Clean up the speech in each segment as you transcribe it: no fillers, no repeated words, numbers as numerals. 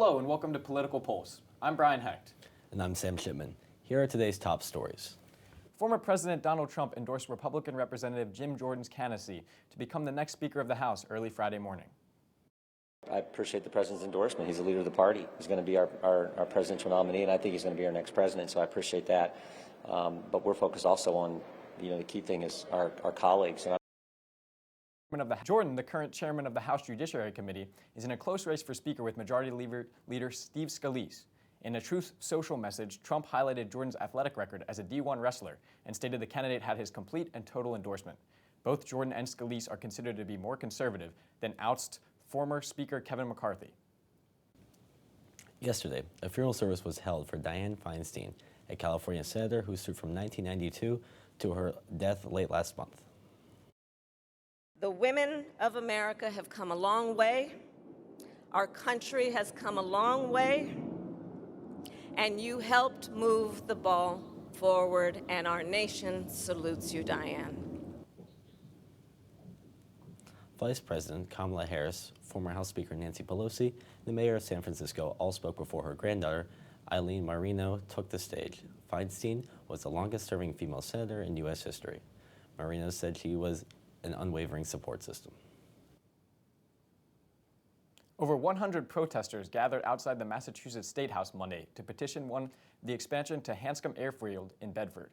Hello and welcome to Political Pulse. I'm Bryan Hecht. And I'm Sam Shipman. Here are today's top stories. Former President Donald Trump endorsed Republican Representative Jim Jordan's candidacy to become the next Speaker of the House early Friday morning. I appreciate the president's endorsement. He's the leader of the party. He's going to be our presidential nominee, and I think he's going to be our next president, so I appreciate that. But we're focused also on, the key thing is our colleagues. Jordan, the current chairman of the House Judiciary Committee, is in a close race for Speaker with Majority Leader Steve Scalise. In a Truth Social message, Trump highlighted Jordan's athletic record as a D1 wrestler and stated the candidate had his complete and total endorsement. Both Jordan and Scalise are considered to be more conservative than oust former Speaker Kevin McCarthy. Yesterday, a funeral service was held for Dianne Feinstein, a California senator who served from 1992 to her death late last month. The women of America have come a long way. Our country has come a long way. And you helped move the ball forward, and our nation salutes you, Dianne. Vice President Kamala Harris, former House Speaker Nancy Pelosi, and the mayor of San Francisco all spoke before her granddaughter, Eileen Marino, took the stage. Feinstein was the longest-serving female senator in U.S. history. Marino said she was an unwavering support system. Over 100 protesters gathered outside the Massachusetts State House Monday to petition the expansion to Hanscom Airfield in Bedford.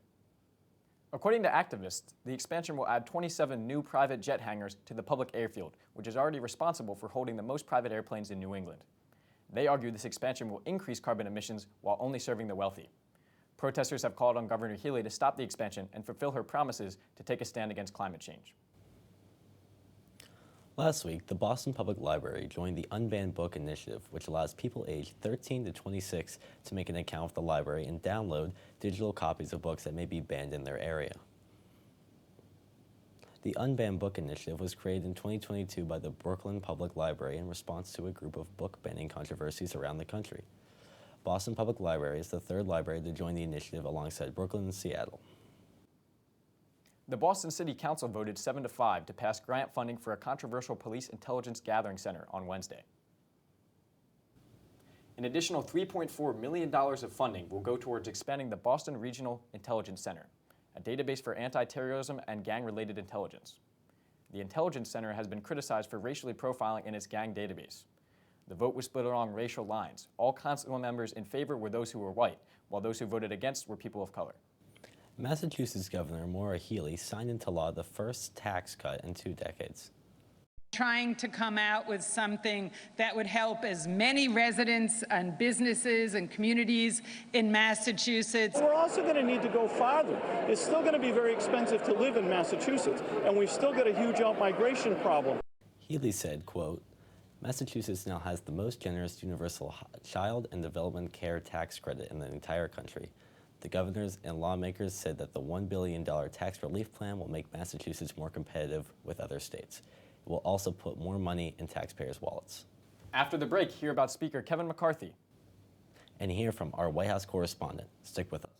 According to activists, the expansion will add 27 new private jet hangars to the public airfield, which is already responsible for holding the most private airplanes in New England. They argue this expansion will increase carbon emissions while only serving the wealthy. Protesters have called on Governor Healey to stop the expansion and fulfill her promises to take a stand against climate change. Last week, the Boston Public Library joined the Unbanned Book Initiative, which allows people aged 13 to 26 to make an account with the library and download digital copies of books that may be banned in their area. The Unbanned Book Initiative was created in 2022 by the Brooklyn Public Library in response to a group of book banning controversies around the country. Boston Public Library is the third library to join the initiative alongside Brooklyn and Seattle. The Boston City Council voted 7-5 to pass grant funding for a controversial police intelligence gathering center on Wednesday. An additional $3.4 million of funding will go towards expanding the Boston Regional Intelligence Center, a database for anti-terrorism and gang-related intelligence. The Intelligence Center has been criticized for racially profiling in its gang database. The vote was split along racial lines. All council members in favor were those who were white, while those who voted against were people of color. Massachusetts Governor Maura Healey signed into law the first tax cut in 2 decades. Trying to come out with something that would help as many residents and businesses and communities in Massachusetts. We're also going to need to go farther. It's still going to be very expensive to live in Massachusetts, and we've still got a huge out-migration problem. Healey said, quote, Massachusetts now has the most generous universal child and development care tax credit in the entire country. The governors and lawmakers said that the $1 billion tax relief plan will make Massachusetts more competitive with other states. It will also put more money in taxpayers' wallets. After the break, hear about Speaker Kevin McCarthy. And hear from our White House correspondent. Stick with us.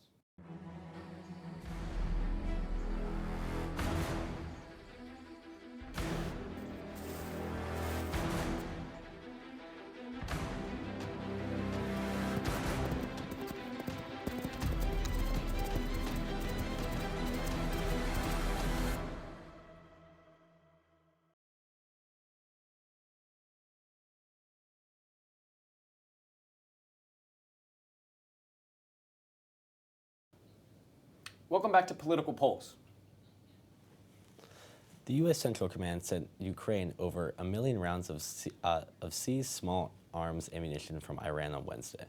Welcome back to Political Pulse. The U.S. Central Command sent Ukraine over 1 million rounds of seized small arms ammunition from Iran on Wednesday.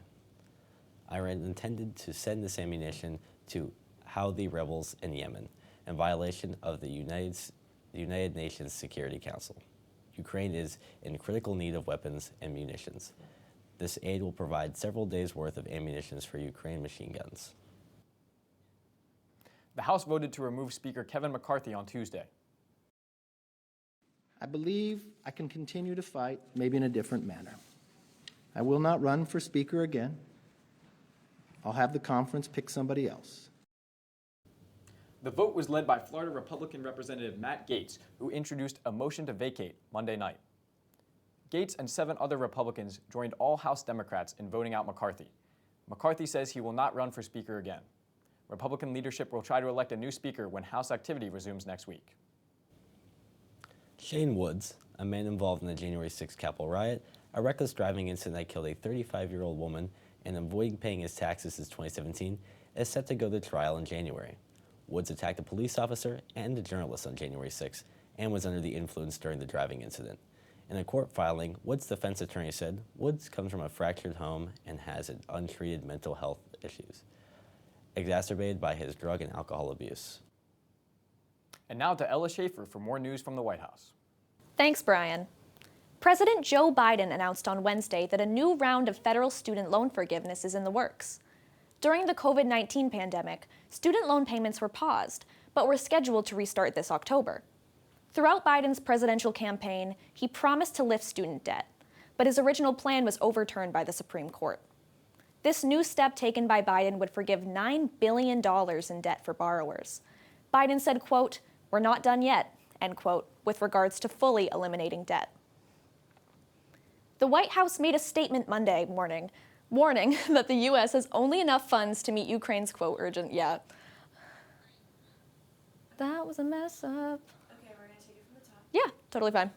Iran intended to send this ammunition to Houthi rebels in Yemen in violation of the United Nations Security Council. Ukraine is in critical need of weapons and munitions. This aid will provide several days' worth of ammunition for Ukraine machine guns. The House voted to remove Speaker Kevin McCarthy on Tuesday. I believe I can continue to fight, maybe in a different manner. I will not run for Speaker again. I'll have the conference pick somebody else. The vote was led by Florida Republican Representative Matt Gaetz, who introduced a motion to vacate Monday night. Gates and 7 other Republicans joined all House Democrats in voting out McCarthy. McCarthy says he will not run for Speaker again. Republican leadership will try to elect a new Speaker when House activity resumes next week. Shane Woods, a man involved in the January 6th Capitol riot, a reckless driving incident that killed a 35-year-old woman, and avoiding paying his taxes since 2017, is set to go to trial in January. Woods attacked a police officer and a journalist on January 6th and was under the influence during the driving incident. In a court filing, Woods' defense attorney said Woods comes from a fractured home and has untreated mental health issues, exacerbated by his drug and alcohol abuse. And now to Ella Schaffer for more news from the White House. Thanks, Bryan. President Joe Biden announced on Wednesday that a new round of federal student loan forgiveness is in the works. During the COVID-19 pandemic, student loan payments were paused, but were scheduled to restart this October. Throughout Biden's presidential campaign, he promised to lift student debt, but his original plan was overturned by the Supreme Court. This new step taken by Biden would forgive $9 billion in debt for borrowers. Biden said, quote, "We're not done yet," end quote, with regards to fully eliminating debt. The White House made a statement Monday morning warning that the U.S. has only enough funds to meet Ukraine's, quote, urgent, That was a mess up. Okay, we're gonna take it from the top. Yeah, totally fine.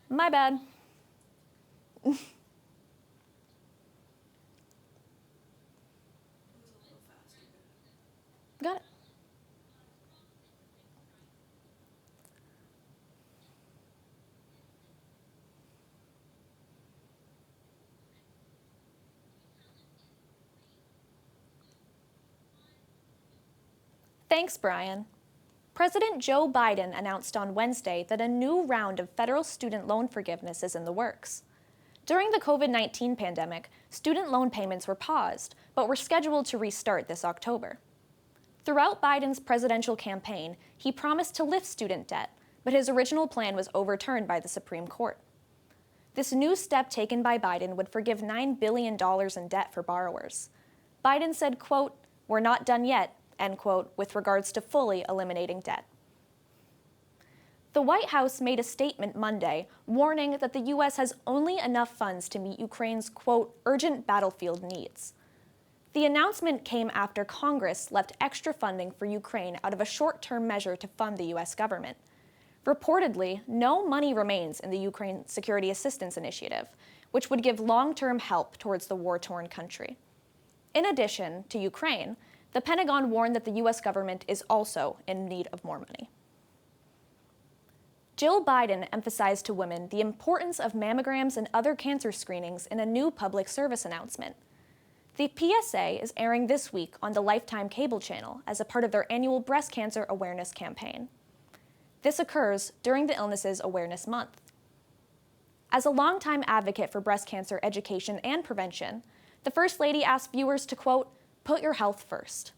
My bad. Got it. Thanks, Bryan. President Joe Biden announced on Wednesday that a new round of federal student loan forgiveness is in the works. During the COVID-19 pandemic, student loan payments were paused, but were scheduled to restart this October. Throughout Biden's presidential campaign, he promised to lift student debt, but his original plan was overturned by the Supreme Court. This new step taken by Biden would forgive $9 billion in debt for borrowers. Biden said, quote, "We're not done yet," end quote, with regards to fully eliminating debt. The White House made a statement Monday warning that the U.S. has only enough funds to meet Ukraine's, quote, urgent battlefield needs. The announcement came after Congress left extra funding for Ukraine out of a short-term measure to fund the U.S. government. Reportedly, no money remains in the Ukraine Security Assistance Initiative, which would give long-term help towards the war-torn country. In addition to Ukraine, the Pentagon warned that the U.S. government is also in need of more money. Jill Biden emphasized to women the importance of mammograms and other cancer screenings in a new public service announcement. The PSA is airing this week on the Lifetime cable channel as a part of their annual breast cancer awareness campaign. This occurs during the Illnesses Awareness Month. As a longtime advocate for breast cancer education and prevention, the First Lady asked viewers to, quote, "Put your health first."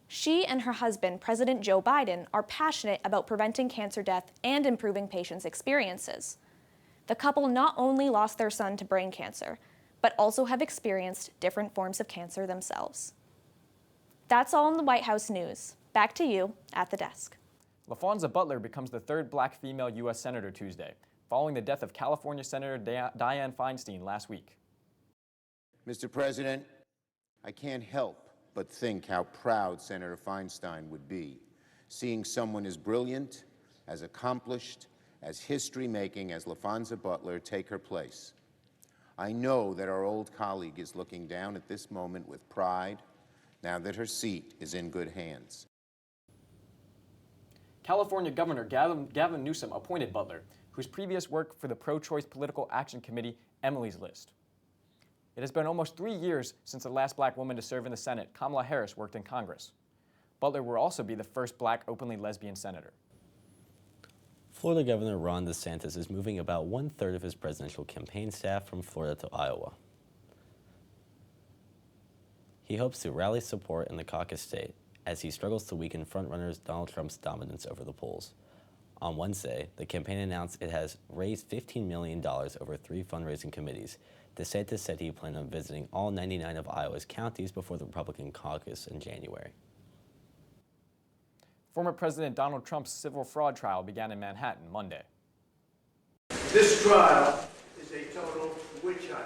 She and her husband, President Joe Biden, are passionate about preventing cancer death and improving patients' experiences. The couple not only lost their son to brain cancer, but also have experienced different forms of cancer themselves. That's all in the White House news. Back to you at the desk. LaFonza Butler becomes the 3rd black female U.S. Senator Tuesday, following the death of California Senator Dianne Feinstein last week. Mr. President, I can't help but think how proud Senator Feinstein would be, seeing someone as brilliant, as accomplished, as history-making as LaFonza Butler take her place. I know that our old colleague is looking down at this moment with pride, now that her seat is in good hands. California Governor Gavin Newsom appointed Butler, whose previous work for the pro-choice Political Action Committee, Emily's List. It has been almost 3 years since the last black woman to serve in the Senate, Kamala Harris, worked in Congress. Butler will also be the first black openly lesbian senator. Florida Governor Ron DeSantis is moving about 1/3 of his presidential campaign staff from Florida to Iowa. He hopes to rally support in the caucus state as he struggles to weaken frontrunners Donald Trump's dominance over the polls. On Wednesday, the campaign announced it has raised $15 million over 3 fundraising committees. DeSantis said he planned on visiting all 99 of Iowa's counties before the Republican caucus in January. Former President Donald Trump's civil fraud trial began in Manhattan Monday. This trial is a total witch hunt,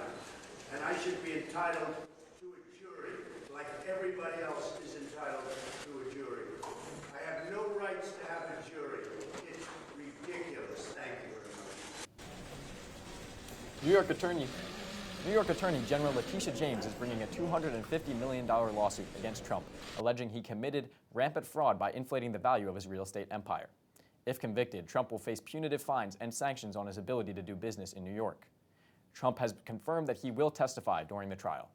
and I should be entitled to a jury like everybody else is entitled to a jury. I have no rights to have a jury. It's ridiculous. Thank you very much. New York Attorney General Letitia James is bringing a $250 million lawsuit against Trump, alleging he committed rampant fraud by inflating the value of his real estate empire. If convicted, Trump will face punitive fines and sanctions on his ability to do business in New York. Trump has confirmed that he will testify during the trial.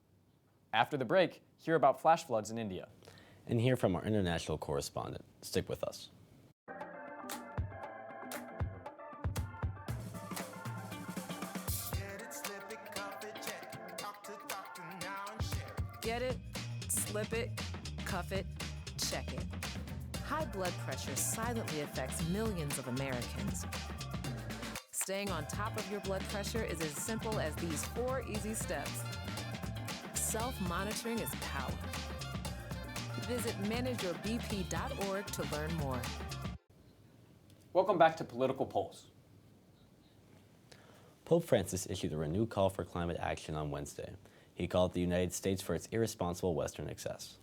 After the break, hear about flash floods in India. And hear from our international correspondent. Stick with us. Get it, slip it, cuff it, check it. High blood pressure silently affects millions of Americans. Staying on top of your blood pressure is as simple as these 4 easy steps. Self-monitoring is power. Visit manageyourbp.org to learn more. Welcome back to Political Pulse. Pope Francis issued a renewed call for climate action on Wednesday. He called the United States for its irresponsible Western excess.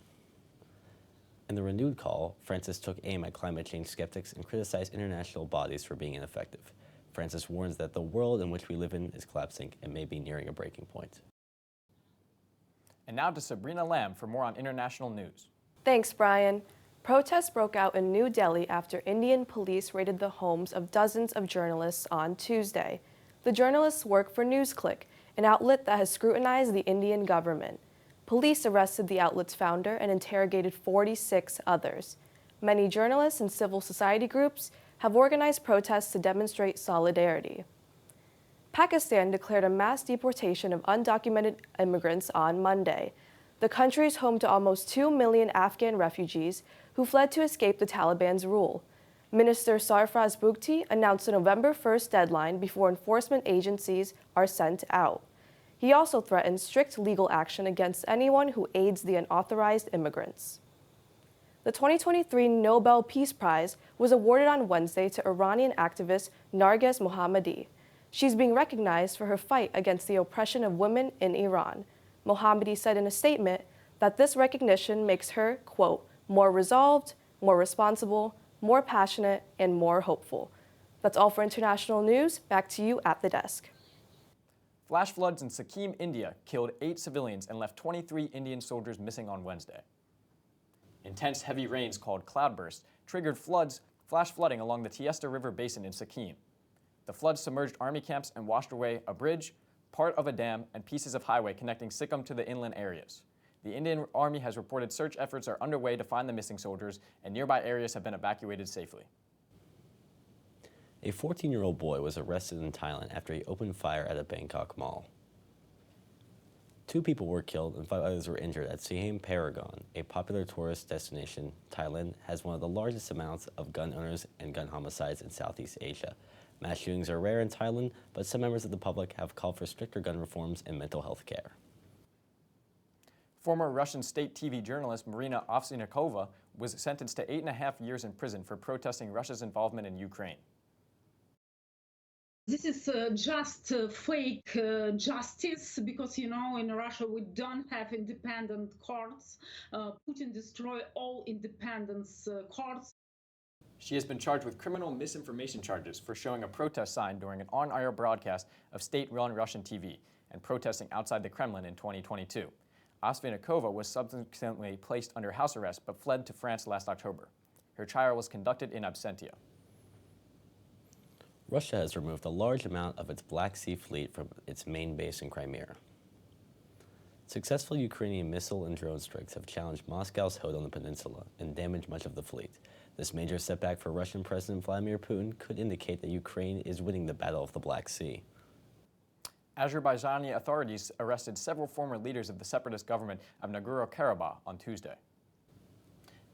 In the renewed call, Francis took aim at climate change skeptics and criticized international bodies for being ineffective. Francis warns that the world in which we live in is collapsing and may be nearing a breaking point. And now to Sabrina Lam for more on international news. Thanks, Bryan. Protests broke out in New Delhi after Indian police raided the homes of dozens of journalists on Tuesday. The journalists work for NewsClick, an outlet that has scrutinized the Indian government. Police arrested the outlet's founder and interrogated 46 others. Many journalists and civil society groups have organized protests to demonstrate solidarity. Pakistan declared a mass deportation of undocumented immigrants on Monday. The country is home to almost 2 million Afghan refugees who fled to escape the Taliban's rule. Minister Sarfraz Bugti announced a November 1st deadline before enforcement agencies are sent out. He also threatened strict legal action against anyone who aids the unauthorized immigrants. The 2023 Nobel Peace Prize was awarded on Wednesday to Iranian activist Narges Mohammadi. She's being recognized for her fight against the oppression of women in Iran. Mohammadi said in a statement that this recognition makes her, quote, more resolved, more responsible, more passionate, and more hopeful. That's all for international news. Back to you at the desk. Flash floods in Sikkim, India killed 8 civilians and left 23 Indian soldiers missing on Wednesday. Intense heavy rains called cloudbursts triggered flash flooding along the Tiesta River basin in Sikkim. The floods submerged army camps and washed away a bridge, part of a dam, and pieces of highway connecting Sikkim to the inland areas. The Indian Army has reported search efforts are underway to find the missing soldiers, and nearby areas have been evacuated safely. A 14-year-old boy was arrested in Thailand after he opened fire at a Bangkok mall. 2 people were killed and 5 others were injured at Siam Paragon, a popular tourist destination. Thailand has one of the largest amounts of gun owners and gun homicides in Southeast Asia. Mass shootings are rare in Thailand, but some members of the public have called for stricter gun reforms and mental health care. Former Russian state TV journalist Marina Ovsyannikova was sentenced to 8.5 years in prison for protesting Russia's involvement in Ukraine. This is just fake justice because, you know, in Russia we don't have independent courts. Putin destroyed all independent courts. She has been charged with criminal misinformation charges for showing a protest sign during an on-air broadcast of state-run Russian TV and protesting outside the Kremlin in 2022. Ovsyannikova was subsequently placed under house arrest but fled to France last October. Her trial was conducted in absentia. Russia has removed a large amount of its Black Sea fleet from its main base in Crimea. Successful Ukrainian missile and drone strikes have challenged Moscow's hold on the peninsula and damaged much of the fleet. This major setback for Russian President Vladimir Putin could indicate that Ukraine is winning the Battle of the Black Sea. Azerbaijani authorities arrested several former leaders of the separatist government of Nagorno-Karabakh on Tuesday.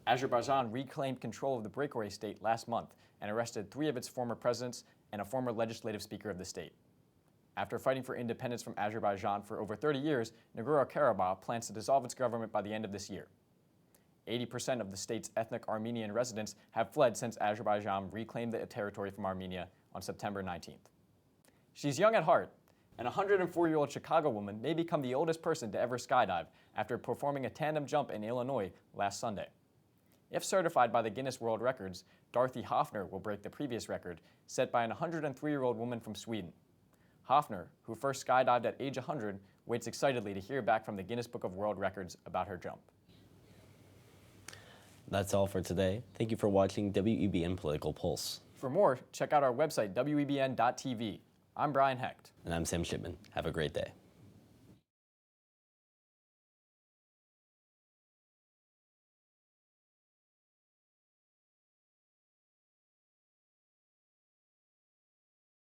Azerbaijan reclaimed control of the breakaway state last month and arrested 3 of its former presidents and a former legislative speaker of the state. After fighting for independence from Azerbaijan for over 30 years, Nagorno-Karabakh plans to dissolve its government by the end of this year. 80% of the state's ethnic Armenian residents have fled since Azerbaijan reclaimed the territory from Armenia on September 19th. She's young at heart, and a 104-year-old Chicago woman may become the oldest person to ever skydive after performing a tandem jump in Illinois last Sunday. If certified by the Guinness World Records, Dorothy Hafner will break the previous record set by an 103-year-old woman from Sweden. Hafner, who first skydived at age 100, waits excitedly to hear back from the Guinness Book of World Records about her jump. That's all for today. Thank you for watching WEBN Political Pulse. For more, check out our website, WEBN.TV. I'm Bryan Hecht. And I'm Sam Shipman. Have a great day.